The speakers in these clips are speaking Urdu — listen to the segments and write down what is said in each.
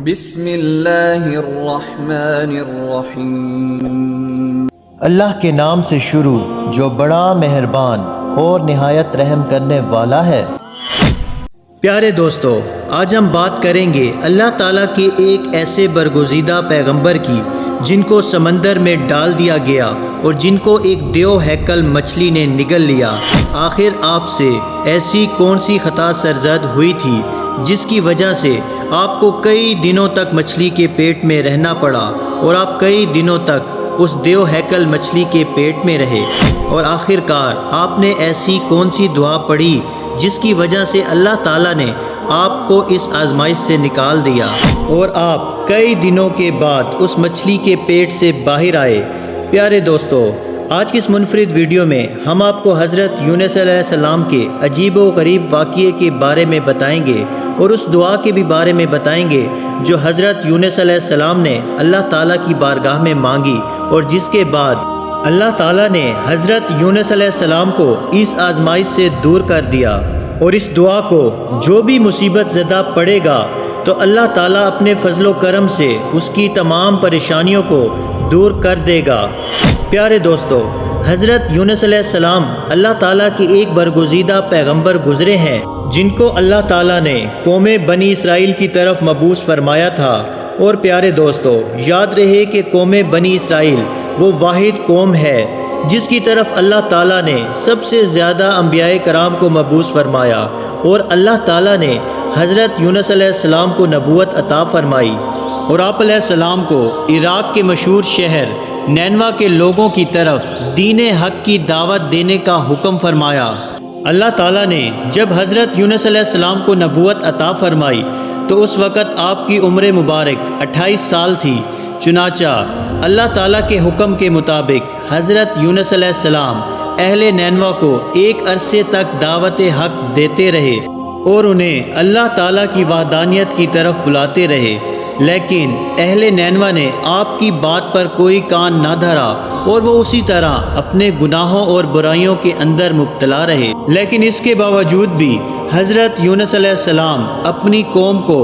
بسم اللہ الرحمن الرحیم۔ اللہ کے نام سے شروع جو بڑا مہربان اور نہایت رحم کرنے والا ہے۔ پیارے دوستو، آج ہم بات کریں گے اللہ تعالیٰ کے ایک ایسے برگزیدہ پیغمبر کی جن کو سمندر میں ڈال دیا گیا اور جن کو ایک دیو ہیکل مچھلی نے نگل لیا۔ آخر آپ سے ایسی کون سی خطا سرزد ہوئی تھی جس کی وجہ سے آپ کو کئی دنوں تک مچھلی کے پیٹ میں رہنا پڑا اور آپ کئی دنوں تک اس دیو ہیکل مچھلی کے پیٹ میں رہے، اور آخر کار آپ نے ایسی کون سی دعا پڑھی جس کی وجہ سے اللہ تعالیٰ نے آپ کو اس آزمائش سے نکال دیا اور آپ کئی دنوں کے بعد اس مچھلی کے پیٹ سے باہر آئے۔ پیارے دوستو، آج کی اس منفرد ویڈیو میں ہم آپ کو حضرت یونس علیہ السلام کے عجیب و غریب واقعے کے بارے میں بتائیں گے اور اس دعا کے بھی بارے میں بتائیں گے جو حضرت یونس علیہ السلام نے اللہ تعالیٰ کی بارگاہ میں مانگی اور جس کے بعد اللہ تعالیٰ نے حضرت یونس علیہ السلام کو اس آزمائش سے دور کر دیا۔ اور اس دعا کو جو بھی مصیبت زدہ پڑے گا تو اللہ تعالیٰ اپنے فضل و کرم سے اس کی تمام پریشانیوں کو دور کر دے گا۔ پیارے دوستو، حضرت یونس علیہ السلام اللہ تعالیٰ کے ایک برگزیدہ پیغمبر گزرے ہیں جن کو اللہ تعالیٰ نے قوم بنی اسرائیل کی طرف مبعوث فرمایا تھا۔ اور پیارے دوستو، یاد رہے کہ قوم بنی اسرائیل وہ واحد قوم ہے جس کی طرف اللہ تعالیٰ نے سب سے زیادہ انبیاء کرام کو مبعوث فرمایا، اور اللہ تعالیٰ نے حضرت یونس علیہ السلام کو نبوت عطا فرمائی اور آپ علیہ السلام کو عراق کے مشہور شہر نینوا کے لوگوں کی طرف دین حق کی دعوت دینے کا حکم فرمایا۔ اللہ تعالیٰ نے جب حضرت یونس علیہ السلام کو نبوت عطا فرمائی تو اس وقت آپ کی عمر مبارک 28 سال تھی۔ چنانچہ اللہ تعالیٰ کے حکم کے مطابق حضرت یونس علیہ السلام اہل نینوا کو ایک عرصے تک دعوت حق دیتے رہے اور انہیں اللہ تعالیٰ کی وحدانیت کی طرف بلاتے رہے، لیکن اہل نینوا نے آپ کی بات پر کوئی کان نہ دھرا اور وہ اسی طرح اپنے گناہوں اور برائیوں کے اندر مبتلا رہے۔ لیکن اس کے باوجود بھی حضرت یونس علیہ السلام اپنی قوم کو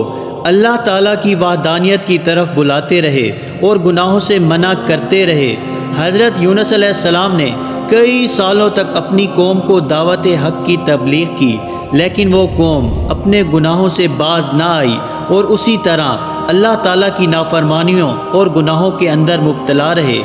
اللہ تعالیٰ کی وحدانیت کی طرف بلاتے رہے اور گناہوں سے منع کرتے رہے۔ حضرت یونس علیہ السلام نے کئی سالوں تک اپنی قوم کو دعوت حق کی تبلیغ کی، لیکن وہ قوم اپنے گناہوں سے باز نہ آئی اور اسی طرح اللہ تعالیٰ کی نافرمانیوں اور گناہوں کے اندر مبتلا رہے۔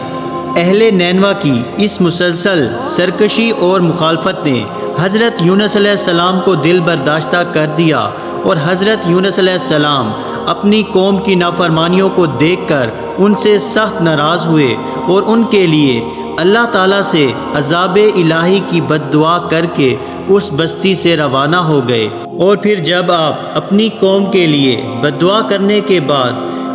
اہل نینوا کی اس مسلسل سرکشی اور مخالفت نے حضرت یونس علیہ السلام کو دل برداشتہ کر دیا، اور حضرت یونس علیہ السلام اپنی قوم کی نافرمانیوں کو دیکھ کر ان سے سخت ناراض ہوئے اور ان کے لیے اللہ تعالیٰ سے عذاب الہی کی بد دعا کر کے اس بستی سے روانہ ہو گئے۔ اور پھر جب آپ اپنی قوم کے لیے بد دعا کرنے کے بعد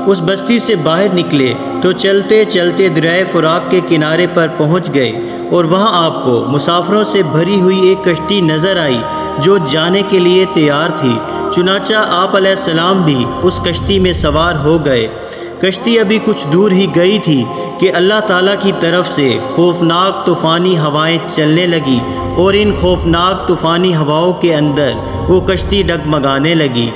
اس بستی سے باہر نکلے تو چلتے چلتے دریائے فرات کے کنارے پر پہنچ گئے، اور وہاں آپ کو مسافروں سے بھری ہوئی ایک کشتی نظر آئی جو جانے کے لیے تیار تھی۔ چنانچہ آپ علیہ السلام بھی اس کشتی میں سوار ہو گئے۔ کشتی ابھی کچھ دور ہی گئی تھی کہ اللہ تعالیٰ کی طرف سے خوفناک طوفانی ہوائیں چلنے لگی، اور ان خوفناک طوفانی ہواؤں کے اندر وہ کشتی ڈگمگانے لگی۔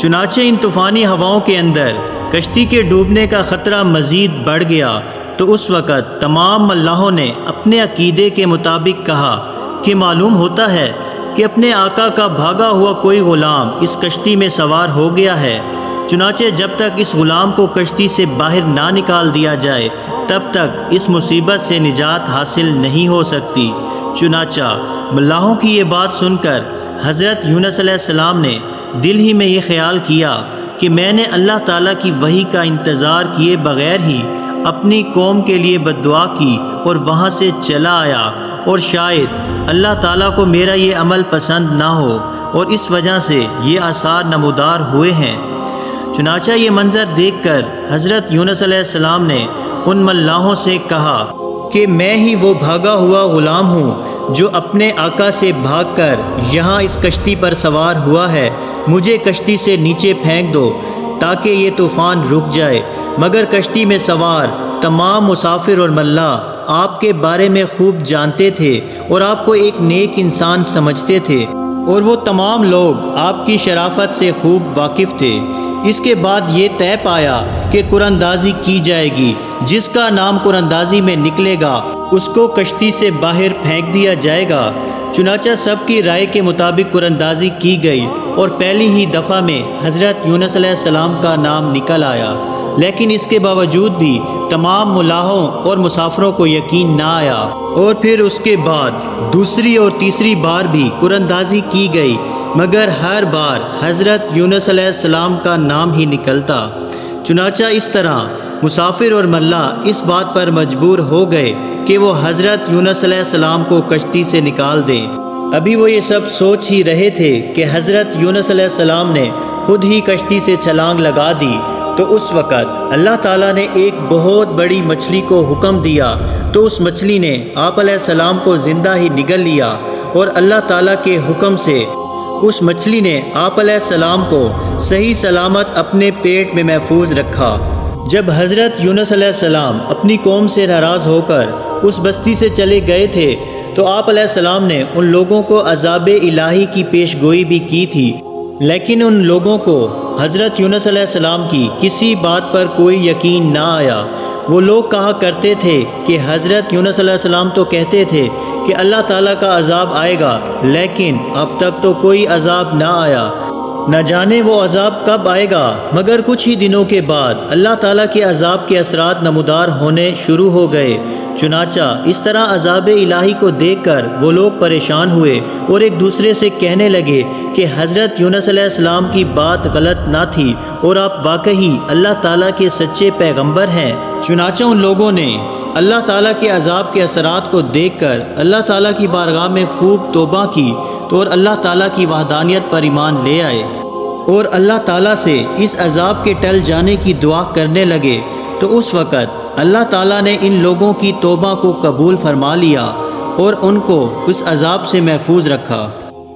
چنانچہ ان طوفانی ہواؤں کے اندر کشتی کے ڈوبنے کا خطرہ مزید بڑھ گیا، تو اس وقت تمام ملاحوں نے اپنے عقیدے کے مطابق کہا کہ معلوم ہوتا ہے کہ اپنے آقا کا بھاگا ہوا کوئی غلام اس کشتی میں سوار ہو گیا ہے۔ چنانچہ جب تک اس غلام کو کشتی سے باہر نہ نکال دیا جائے تب تک اس مصیبت سے نجات حاصل نہیں ہو سکتی۔ چنانچہ ملاحوں کی یہ بات سن کر حضرت یونس علیہ السلام نے دل ہی میں یہ خیال کیا کہ میں نے اللہ تعالیٰ کی وحی کا انتظار کیے بغیر ہی اپنی قوم کے لیے بد دعا کی اور وہاں سے چلا آیا، اور شاید اللہ تعالیٰ کو میرا یہ عمل پسند نہ ہو اور اس وجہ سے یہ آثار نمودار ہوئے ہیں۔ چنانچہ یہ منظر دیکھ کر حضرت یونس علیہ السلام نے ان ملاحوں سے کہا کہ میں ہی وہ بھاگا ہوا غلام ہوں جو اپنے آقا سے بھاگ کر یہاں اس کشتی پر سوار ہوا ہے۔ مجھے کشتی سے نیچے پھینک دو تاکہ یہ طوفان رک جائے۔ مگر کشتی میں سوار تمام مسافر اور ملاح آپ کے بارے میں خوب جانتے تھے اور آپ کو ایک نیک انسان سمجھتے تھے، اور وہ تمام لوگ آپ کی شرافت سے خوب واقف تھے۔ اس کے بعد یہ طے پایا کہ قرآن اندازی کی جائے گی، جس کا نام قرآن اندازی میں نکلے گا اس کو کشتی سے باہر پھینک دیا جائے گا۔ چنانچہ سب کی رائے کے مطابق قرآن اندازی کی گئی اور پہلی ہی دفعہ میں حضرت یونس علیہ السلام کا نام نکل آیا، لیکن اس کے باوجود بھی تمام ملاحوں اور مسافروں کو یقین نہ آیا، اور پھر اس کے بعد دوسری اور تیسری بار بھی قرآن اندازی کی گئی، مگر ہر بار حضرت یونس علیہ السلام کا نام ہی نکلتا۔ چنانچہ اس طرح مسافر اور ملاح اس بات پر مجبور ہو گئے کہ وہ حضرت یونس علیہ السلام کو کشتی سے نکال دیں۔ ابھی وہ یہ سب سوچ ہی رہے تھے کہ حضرت یونس علیہ السلام نے خود ہی کشتی سے چھلانگ لگا دی، تو اس وقت اللہ تعالیٰ نے ایک بہت بڑی مچھلی کو حکم دیا، تو اس مچھلی نے آپ علیہ السلام کو زندہ ہی نگل لیا، اور اللہ تعالیٰ کے حکم سے اس مچھلی نے آپ علیہ السلام کو صحیح سلامت اپنے پیٹ میں محفوظ رکھا۔ جب حضرت یونس علیہ السلام اپنی قوم سے ناراض ہو کر اس بستی سے چلے گئے تھے، تو آپ علیہ السلام نے ان لوگوں کو عذاب الہی کی پیش گوئی بھی کی تھی، لیکن ان لوگوں کو حضرت یونس علیہ السلام کی کسی بات پر کوئی یقین نہ آیا۔ وہ لوگ کہا کرتے تھے کہ حضرت یونس علیہ السلام تو کہتے تھے کہ اللہ تعالیٰ کا عذاب آئے گا، لیکن اب تک تو کوئی عذاب نہ آیا، نہ جانے وہ عذاب کب آئے گا۔ مگر کچھ ہی دنوں کے بعد اللہ تعالیٰ کے عذاب کے اثرات نمودار ہونے شروع ہو گئے۔ چنانچہ اس طرح عذاب الہی کو دیکھ کر وہ لوگ پریشان ہوئے اور ایک دوسرے سے کہنے لگے کہ حضرت یونس علیہ السلام کی بات غلط نہ تھی اور آپ واقعی اللہ تعالیٰ کے سچے پیغمبر ہیں۔ چنانچہ ان لوگوں نے اللہ تعالیٰ کے عذاب کے اثرات کو دیکھ کر اللہ تعالیٰ کی بارگاہ میں خوب توبہ کی، تو اور اللہ تعالیٰ کی وحدانیت پر ایمان لے آئے اور اللہ تعالیٰ سے اس عذاب کے ٹل جانے کی دعا کرنے لگے۔ تو اس وقت اللہ تعالیٰ نے ان لوگوں کی توبہ کو قبول فرما لیا اور ان کو اس عذاب سے محفوظ رکھا۔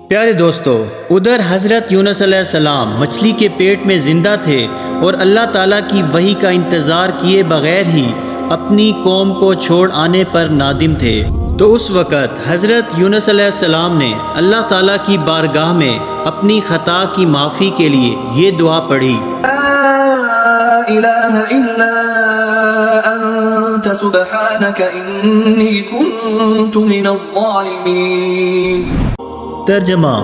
پیارے دوستو، ادھر حضرت یونس علیہ السلام مچھلی کے پیٹ میں زندہ تھے اور اللہ تعالیٰ کی وحی کا انتظار کیے بغیر ہی اپنی قوم کو چھوڑ آنے پر نادم تھے۔ تو اس وقت حضرت یونس علیہ السلام نے اللہ تعالیٰ کی بارگاہ میں اپنی خطا کی معافی کے لیے یہ دعا پڑھی: لا الہ الا انت سبحانک انی کنت من الظالمین۔ ترجمہ: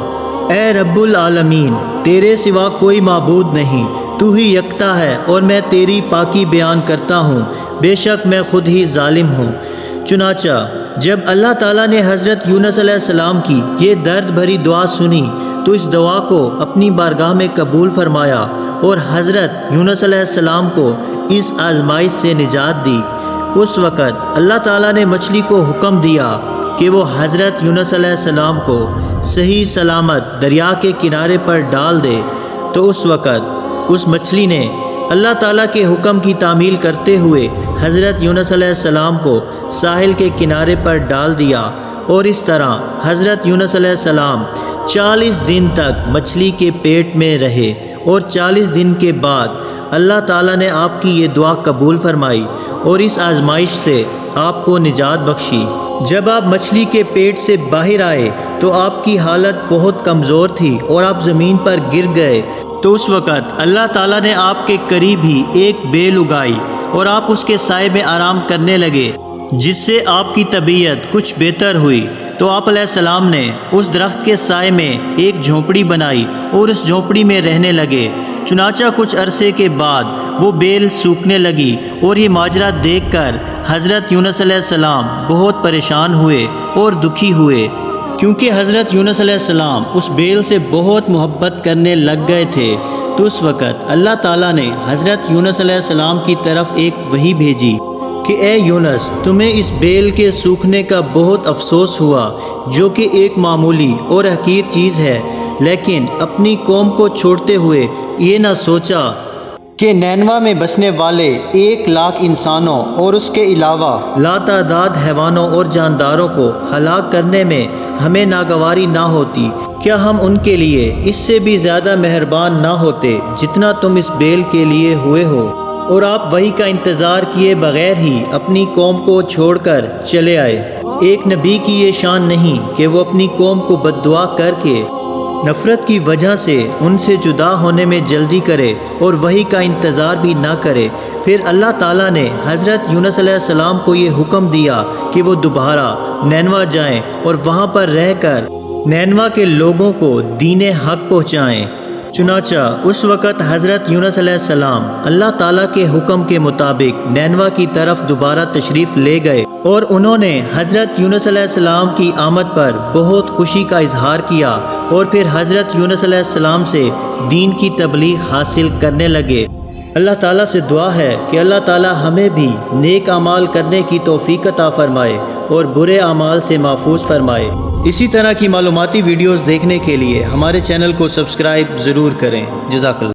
اے رب العالمین، تیرے سوا کوئی معبود نہیں، تو ہی یکتا ہے اور میں تیری پاکی بیان کرتا ہوں، بے شک میں خود ہی ظالم ہوں۔ چنانچہ جب اللہ تعالیٰ نے حضرت یونس علیہ السلام کی یہ درد بھری دعا سنی، تو اس دعا کو اپنی بارگاہ میں قبول فرمایا اور حضرت یونس علیہ السلام کو اس آزمائش سے نجات دی۔ اس وقت اللہ تعالیٰ نے مچھلی کو حکم دیا کہ وہ حضرت یونس علیہ السلام کو صحیح سلامت دریا کے کنارے پر ڈال دے۔ تو اس وقت اس مچھلی نے اللہ تعالیٰ کے حکم کی تعمیل کرتے ہوئے حضرت یونس علیہ السلام کو ساحل کے کنارے پر ڈال دیا، اور اس طرح حضرت یونس علیہ السلام 40 دن تک مچھلی کے پیٹ میں رہے، اور 40 دن کے بعد اللہ تعالیٰ نے آپ کی یہ دعا قبول فرمائی اور اس آزمائش سے آپ کو نجات بخشی۔ جب آپ مچھلی کے پیٹ سے باہر آئے تو آپ کی حالت بہت کمزور تھی اور آپ زمین پر گر گئے۔ تو اس وقت اللہ تعالیٰ نے آپ کے قریب ہی ایک بیل اگائی اور آپ اس کے سائے میں آرام کرنے لگے، جس سے آپ کی طبیعت کچھ بہتر ہوئی۔ تو آپ علیہ السلام نے اس درخت کے سائے میں ایک جھونپڑی بنائی اور اس جھونپڑی میں رہنے لگے۔ چنانچہ کچھ عرصے کے بعد وہ بیل سوکھنے لگی، اور یہ ماجرا دیکھ کر حضرت یونس علیہ السلام بہت پریشان ہوئے اور دکھی ہوئے، کیونکہ حضرت یونس علیہ السلام اس بیل سے بہت محبت کرنے لگ گئے تھے۔ تو اس وقت اللہ تعالیٰ نے حضرت یونس علیہ السلام کی طرف ایک وحی بھیجی کہ اے یونس، تمہیں اس بیل کے سوکھنے کا بہت افسوس ہوا، جو کہ ایک معمولی اور حقیر چیز ہے، لیکن اپنی قوم کو چھوڑتے ہوئے یہ نہ سوچا کہ نینوا میں بسنے والے 1,00,000 انسانوں اور اس کے علاوہ لاتعداد حیوانوں اور جانداروں کو ہلاک کرنے میں ہمیں ناگواری نہ ہوتی۔ کیا ہم ان کے لیے اس سے بھی زیادہ مہربان نہ ہوتے جتنا تم اس بیل کے لیے ہوئے ہو؟ اور آپ وحی کا انتظار کیے بغیر ہی اپنی قوم کو چھوڑ کر چلے آئے۔ ایک نبی کی یہ شان نہیں کہ وہ اپنی قوم کو بد دعا کر کے نفرت کی وجہ سے ان سے جدا ہونے میں جلدی کرے اور وحی کا انتظار بھی نہ کرے۔ پھر اللہ تعالیٰ نے حضرت یونس علیہ السلام کو یہ حکم دیا کہ وہ دوبارہ نینوا جائیں اور وہاں پر رہ کر نینوا کے لوگوں کو دین حق پہنچائیں۔ چنانچہ اس وقت حضرت یونس علیہ السلام اللہ تعالیٰ کے حکم کے مطابق نینوا کی طرف دوبارہ تشریف لے گئے اور انہوں نے حضرت یونس علیہ السلام کی آمد پر بہت خوشی کا اظہار کیا اور پھر حضرت یونس علیہ السلام سے دین کی تبلیغ حاصل کرنے لگے۔ اللہ تعالیٰ سے دعا ہے کہ اللہ تعالیٰ ہمیں بھی نیک اعمال کرنے کی توفیق عطا فرمائے اور برے اعمال سے محفوظ فرمائے۔ اسی طرح کی معلوماتی ویڈیوز دیکھنے کے لیے ہمارے چینل کو سبسکرائب ضرور کریں۔ جزاک اللہ۔